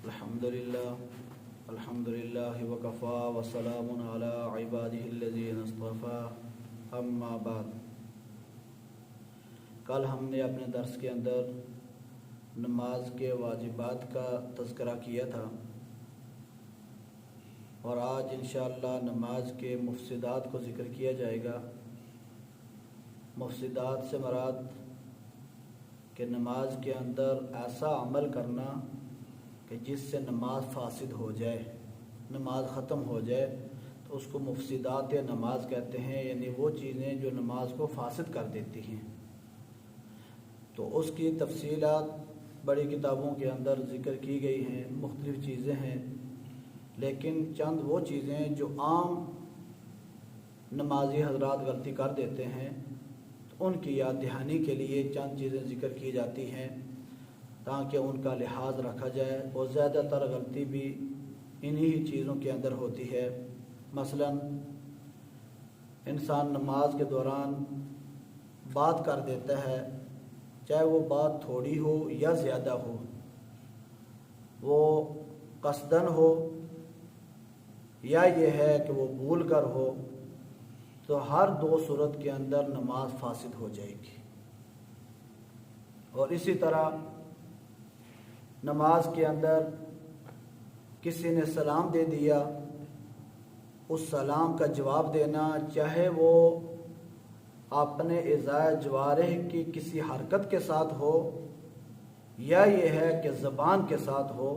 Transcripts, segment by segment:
الحمدللہ وکفا وسلام علی عبادہ الذین اصطفی اما بعد۔ کل ہم نے اپنے درس کے اندر نماز کے واجبات کا تذکرہ کیا تھا، اور آج انشاءاللہ نماز کے مفسدات کو ذکر کیا جائے گا۔ مفسدات سے مراد کہ نماز کے اندر ایسا عمل کرنا کہ جس سے نماز فاسد ہو جائے، نماز ختم ہو جائے، تو اس کو مفسدات نماز کہتے ہیں، یعنی وہ چیزیں جو نماز کو فاسد کر دیتی ہیں۔ تو اس کی تفصیلات بڑی کتابوں کے اندر ذکر کی گئی ہیں، مختلف چیزیں ہیں، لیکن چند وہ چیزیں جو عام نمازی حضرات غلطی کر دیتے ہیں، تو ان کی یاد دہانی کے لیے چند چیزیں ذکر کی جاتی ہیں تاکہ ان کا لحاظ رکھا جائے، اور زیادہ تر غلطی بھی انہی چیزوں کے اندر ہوتی ہے۔ مثلا انسان نماز کے دوران بات کر دیتا ہے، چاہے وہ بات تھوڑی ہو یا زیادہ ہو، وہ قصدن ہو یا یہ ہے کہ وہ بھول کر ہو، تو ہر دو صورت کے اندر نماز فاسد ہو جائے گی۔ اور اسی طرح نماز کے اندر کسی نے سلام دے دیا، اس سلام کا جواب دینا، چاہے وہ اپنے اعضائے جوارح کی کسی حرکت کے ساتھ ہو یا یہ ہے کہ زبان کے ساتھ ہو،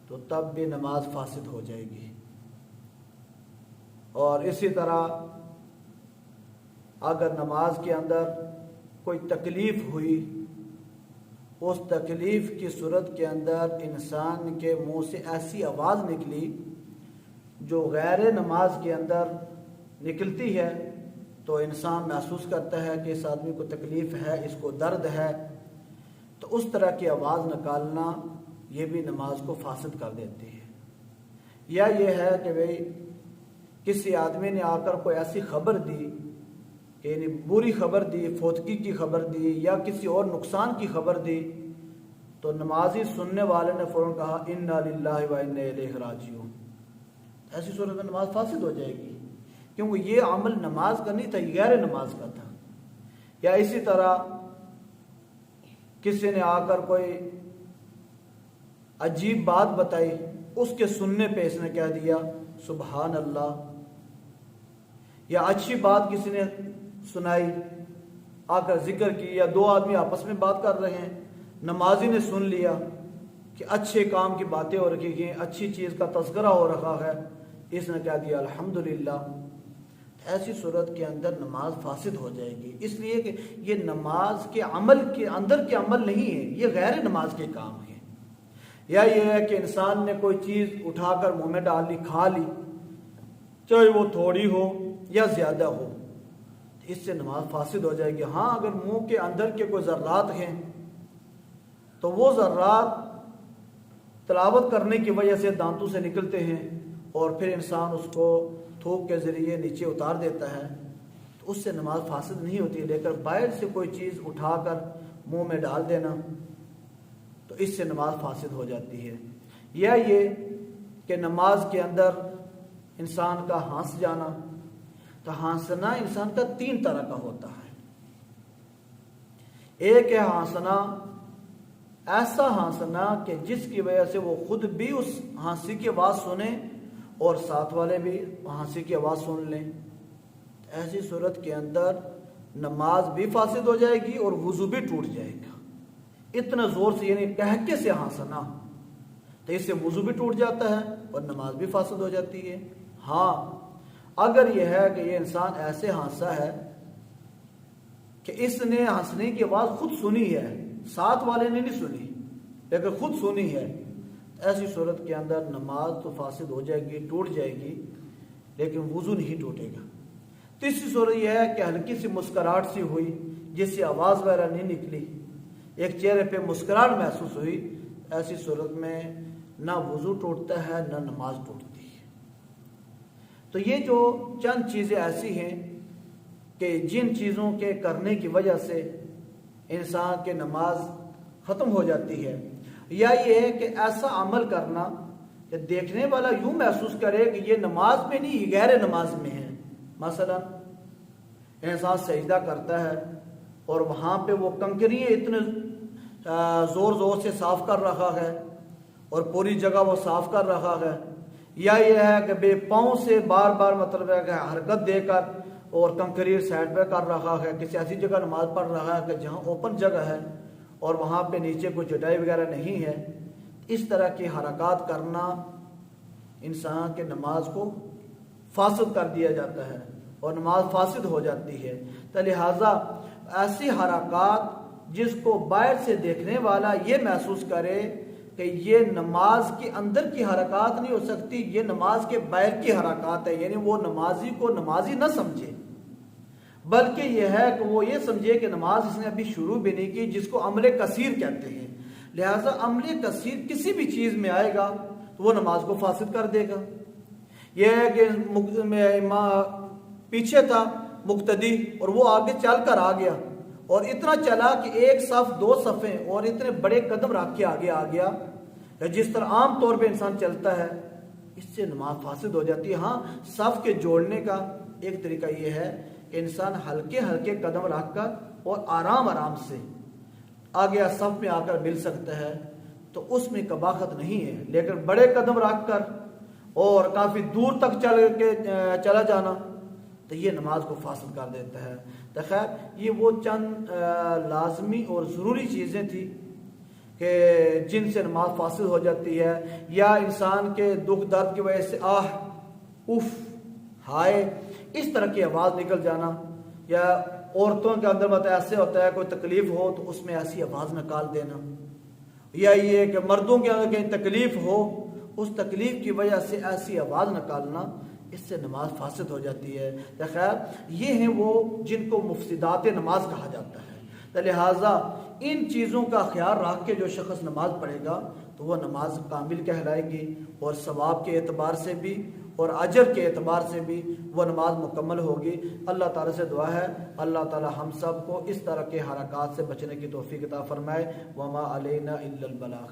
تو تب بھی نماز فاسد ہو جائے گی۔ اور اسی طرح اگر نماز کے اندر کوئی تکلیف ہوئی، اس تکلیف کی صورت کے اندر انسان کے منہ سے ایسی آواز نکلی جو غیر نماز کے اندر نکلتی ہے، تو انسان محسوس کرتا ہے کہ اس آدمی کو تکلیف ہے، اس کو درد ہے، تو اس طرح کی آواز نکالنا یہ بھی نماز کو فاسد کر دیتی ہے۔ یا یہ ہے کہ کسی آدمی نے آ کر کوئی ایسی خبر دی کہ یعنی بری خبر دی، فوتگی کی خبر دی یا کسی اور نقصان کی خبر دی، تو نمازی سننے والے نے فوراً کہا انا للہ و انا الیہ راجعون، ایسی صورت میں نماز فاسد ہو جائے گی، کیونکہ یہ عمل نماز کا نہیں تھا، یہ غیر نماز کا تھا۔ یا اسی طرح کسی نے آ کر کوئی عجیب بات بتائی، اس کے سننے پہ اس نے کہہ دیا سبحان اللہ۔ یا اچھی بات کسی نے سنائی، آ کر ذکر کی، یا دو آدمی آپس میں بات کر رہے ہیں، نمازی نے سن لیا کہ اچھے کام کی باتیں ہو رکھی ہیں، اچھی چیز کا تذکرہ ہو رہا ہے، اس نے کہہ دیا الحمدللہ، ایسی صورت کے اندر نماز فاسد ہو جائے گی، اس لیے کہ یہ نماز کے عمل کے اندر کے عمل نہیں ہے، یہ غیر نماز کے کام ہیں۔ یا یہ ہے کہ انسان نے کوئی چیز اٹھا کر منہ میں ڈال لی، کھا لی، چاہے وہ تھوڑی ہو یا زیادہ ہو، اس سے نماز فاسد ہو جائے گی۔ ہاں اگر منہ کے اندر کے کوئی ذرات ہیں تو وہ ذرات تلاوت کرنے کی وجہ سے دانتوں سے نکلتے ہیں، اور پھر انسان اس کو تھوک کے ذریعے نیچے اتار دیتا ہے، تو اس سے نماز فاسد نہیں ہوتی۔ لیکن باہر سے کوئی چیز اٹھا کر منہ میں ڈال دینا، تو اس سے نماز فاسد ہو جاتی ہے۔ یا یہ کہ نماز کے اندر انسان کا ہنس جانا، تو ہنسنا انسان کا تین طرح کا ہوتا ہے۔ ایک ہے ہنسنا، ایسا ہنسنا کہ جس کی وجہ سے وہ خود بھی اس ہنسی کی آواز سنیں اور ساتھ والے بھی ہنسی کی آواز سن لیں، ایسی صورت کے اندر نماز بھی فاسد ہو جائے گی اور وضو بھی ٹوٹ جائے گا۔ اتنا زور سے یعنی ٹہکے سے ہنسنا، تو اس سے وضو بھی ٹوٹ جاتا ہے اور نماز بھی فاسد ہو جاتی ہے۔ ہاں اگر یہ ہے کہ یہ انسان ایسے ہنسا ہے کہ اس نے ہنسنے کی آواز خود سنی ہے، ساتھ والے نے نہیں سنی لیکن خود سنی ہے، ایسی صورت کے اندر نماز تو فاسد ہو جائے گی، ٹوٹ جائے گی، لیکن وضو نہیں ٹوٹے گا۔ تیسری صورت یہ ہے کہ ہلکی سی مسکراہٹ سی ہوئی جس سے آواز وغیرہ نہیں نکلی، ایک چہرے پہ مسکراہٹ محسوس ہوئی، ایسی صورت میں نہ وضو ٹوٹتا ہے نہ نماز ٹوٹتی ہے۔ تو یہ جو چند چیزیں ایسی ہیں کہ جن چیزوں کے کرنے کی وجہ سے انسان کی نماز ختم ہو جاتی ہے۔ یا یہ ہے کہ ایسا عمل کرنا کہ دیکھنے والا یوں محسوس کرے کہ یہ نماز میں نہیں، یہ غیر نماز میں ہے۔ مثلا انسان سجدہ کرتا ہے اور وہاں پہ وہ کنکریاں اتنے زور زور سے صاف کر رہا ہے اور پوری جگہ وہ صاف کر رہا ہے، یا یہ ہے کہ بے پاؤں سے بار بار مطلب ہے کہ حرکت دے کر اور کنکریٹ سائڈ پہ کر رہا ہے، کسی ایسی جگہ نماز پڑھ رہا ہے کہ جہاں اوپن جگہ ہے اور وہاں پہ نیچے کوئی چٹائی وغیرہ نہیں ہے، اس طرح کی حرکات کرنا انسان کے نماز کو فاسد کر دیا جاتا ہے اور نماز فاسد ہو جاتی ہے۔ تو لہٰذا ایسی حرکات جس کو باہر سے دیکھنے والا یہ محسوس کرے کہ یہ نماز کے اندر کی حرکات نہیں ہو سکتی، یہ نماز کے باہر کی حرکات ہے، یعنی وہ نمازی کو نمازی نہ سمجھے، بلکہ یہ ہے کہ وہ یہ سمجھے کہ نماز اس نے ابھی شروع بھی نہیں کی، جس کو عمل کثیر کہتے ہیں۔ لہٰذا عمل کثیر کسی بھی چیز میں آئے گا تو وہ نماز کو فاسد کر دے گا۔ یہ ہے کہ پیچھے تھا مقتدی اور وہ آگے چل کر آ گیا اور اتنا چلا کہ ایک صف دو صفیں اور اتنے بڑے قدم رکھ کے آگے آ گیا، جس طرح عام طور پہ انسان چلتا ہے، اس سے نماز فاسد ہو جاتی ہے۔ ہاں، صف کے جوڑنے کا ایک طریقہ یہ ہے کہ انسان ہلکے ہلکے قدم رکھ کر اور آرام آرام سے آگے صف میں آ کر مل سکتا ہے، تو اس میں قباحت نہیں ہے، لیکن بڑے قدم رکھ کر اور کافی دور تک چلا جانا تو یہ نماز کو فاسد کر دیتا ہے۔ تو خیر یہ وہ چند لازمی اور ضروری چیزیں تھیں کہ جن سے نماز فاسد ہو جاتی ہے، یا انسان کے دکھ درد کی وجہ سے آہ، اف، ہائے، اس طرح کی آواز نکل جانا، یا عورتوں کے اندر مطلب ایسے ہوتا ہے کوئی تکلیف ہو تو اس میں ایسی آواز نکال دینا، یا یہ کہ مردوں کے اندر کہیں تکلیف ہو اس تکلیف کی وجہ سے ایسی آواز نکالنا، اس سے نماز فاسد ہو جاتی ہے۔ تو خیر یہ ہیں وہ جن کو مفسدات نماز کہا جاتا ہے۔ تو لہٰذا ان چیزوں کا خیال رکھ کے جو شخص نماز پڑھے گا تو وہ نماز کامل کہلائے گی، اور ثواب کے اعتبار سے بھی اور اجر کے اعتبار سے بھی وہ نماز مکمل ہوگی۔ اللہ تعالیٰ سے دعا ہے اللہ تعالیٰ ہم سب کو اس طرح کے حرکات سے بچنے کی توفیق عطا فرمائے۔ وما علینا الا البلاغ۔